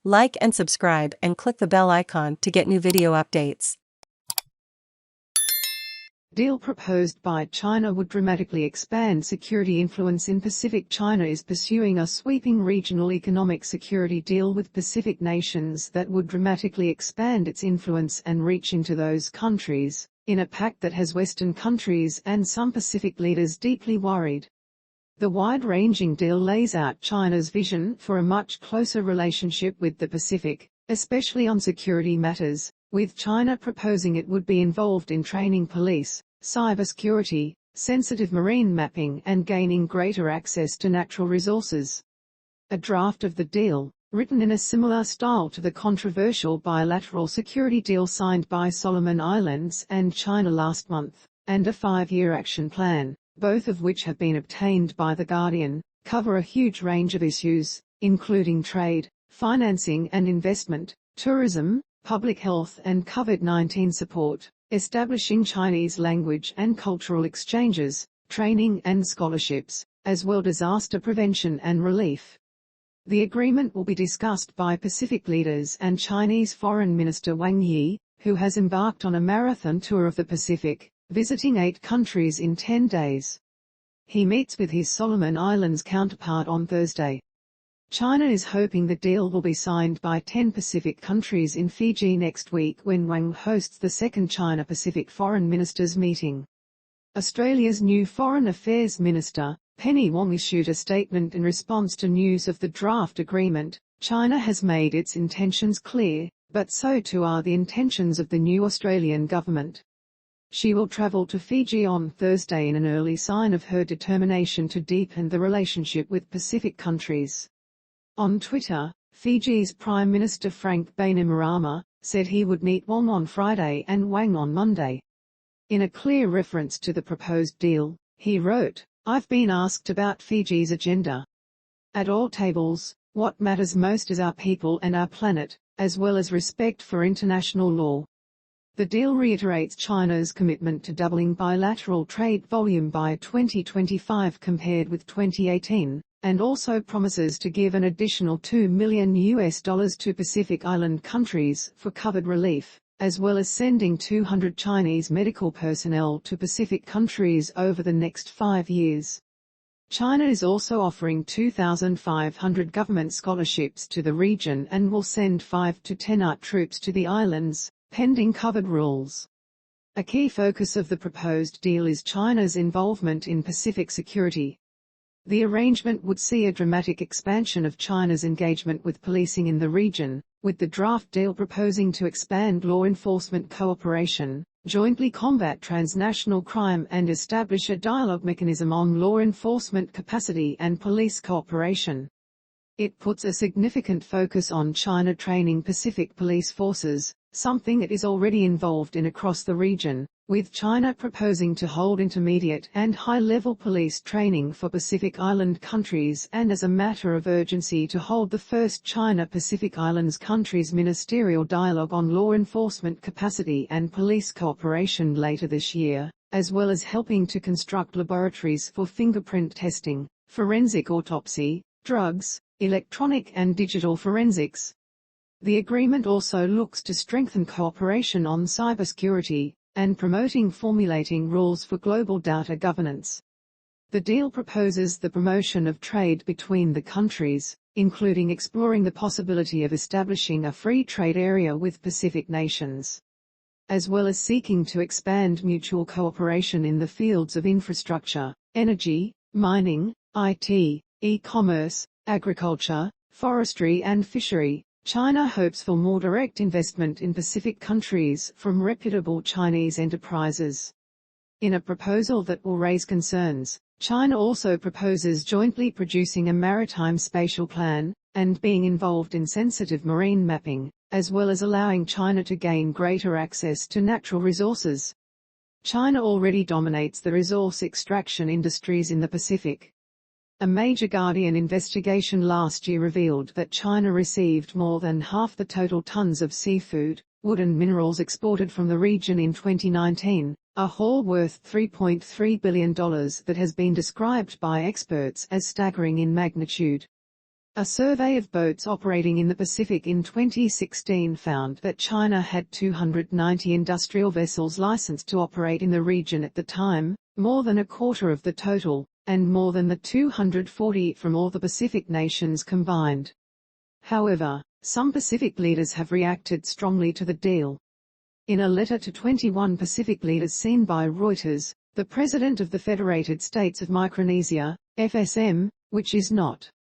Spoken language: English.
Like and subscribe and click the bell icon to get new video updates. Deal proposed by China would dramatically expand security influence in Pacific. China is pursuing a sweeping regional economic security deal with Pacific nations that would dramatically expand its influence and reach into those countries, in a pact that has Western countries and some Pacific leaders deeply worried. The wide-ranging deal lays out China's vision for a much closer relationship with the Pacific, especially on security matters, with China proposing it would be involved in training police, cybersecurity, sensitive marine mapping and gaining greater access to natural resources. A draft of the deal, written in a similar style to the controversial bilateral security deal signed by Solomon Islands and China last month, and a 5-year action plan, both of which have been obtained by The Guardian, cover a huge range of issues, including trade, financing and investment, tourism, public health and COVID-19 support, establishing Chinese language and cultural exchanges, training and scholarships, as well as disaster prevention and relief. The agreement will be discussed by Pacific leaders and Chinese Foreign Minister Wang Yi, who has embarked on a marathon tour of the Pacific, visiting 8 countries in 10 days. He meets with his Solomon Islands counterpart on Thursday. China is hoping the deal will be signed by 10 Pacific countries in Fiji next week when Wang hosts the second China-Pacific Foreign Ministers meeting. Australia's new Foreign Affairs Minister, Penny Wong, issued a statement in response to news of the draft agreement. China has made its intentions clear, but so too are the intentions of the new Australian government. She will travel to Fiji on Thursday in an early sign of her determination to deepen the relationship with Pacific countries. On Twitter, Fiji's Prime Minister Frank Bainimarama said he would meet Wong on Friday and Wang on Monday. In a clear reference to the proposed deal, he wrote, "I've been asked about Fiji's agenda. At all tables, what matters most is our people and our planet, as well as respect for international law." The deal reiterates China's commitment to doubling bilateral trade volume by 2025 compared with 2018, and also promises to give an additional $2 million to Pacific Island countries for COVID relief, as well as sending 200 Chinese medical personnel to Pacific countries over the next 5 years. China is also offering 2,500 government scholarships to the region and will send 5 to 10 art troops to the islands, pending COVID rules. A key focus of the proposed deal is China's involvement in Pacific security. The arrangement would see a dramatic expansion of China's engagement with policing in the region, with the draft deal proposing to expand law enforcement cooperation, jointly combat transnational crime and establish a dialogue mechanism on law enforcement capacity and police cooperation. It puts a significant focus on China training Pacific police forces, something it is already involved in across the region, with China proposing to hold intermediate and high-level police training for Pacific Island countries and as a matter of urgency to hold the first China-Pacific Islands countries ministerial dialogue on law enforcement capacity and police cooperation later this year, as well as helping to construct laboratories for fingerprint testing, forensic autopsy, drugs, electronic and digital forensics. The agreement also looks to strengthen cooperation on cybersecurity and formulating rules for global data governance. The deal proposes the promotion of trade between the countries, including exploring the possibility of establishing a free trade area with Pacific nations, as well as seeking to expand mutual cooperation in the fields of infrastructure, energy, mining, IT, e-commerce, agriculture, forestry and fishery. China hopes for more direct investment in Pacific countries from reputable Chinese enterprises. In a proposal that will raise concerns, China also proposes jointly producing a maritime spatial plan, and being involved in sensitive marine mapping, as well as allowing China to gain greater access to natural resources. China already dominates the resource extraction industries in the Pacific. A major Guardian investigation last year revealed that China received more than half the total tons of seafood, wood and minerals exported from the region in 2019, a haul worth $3.3 billion that has been described by experts as staggering in magnitude. A survey of boats operating in the Pacific in 2016 found that China had 290 industrial vessels licensed to operate in the region at the time, more than a quarter of the total, and more than the 240 from all the Pacific nations combined. However, some Pacific leaders have reacted strongly to the deal. In a letter to 21 Pacific leaders seen by Reuters, the President of the Federated States of Micronesia, FSM, which is not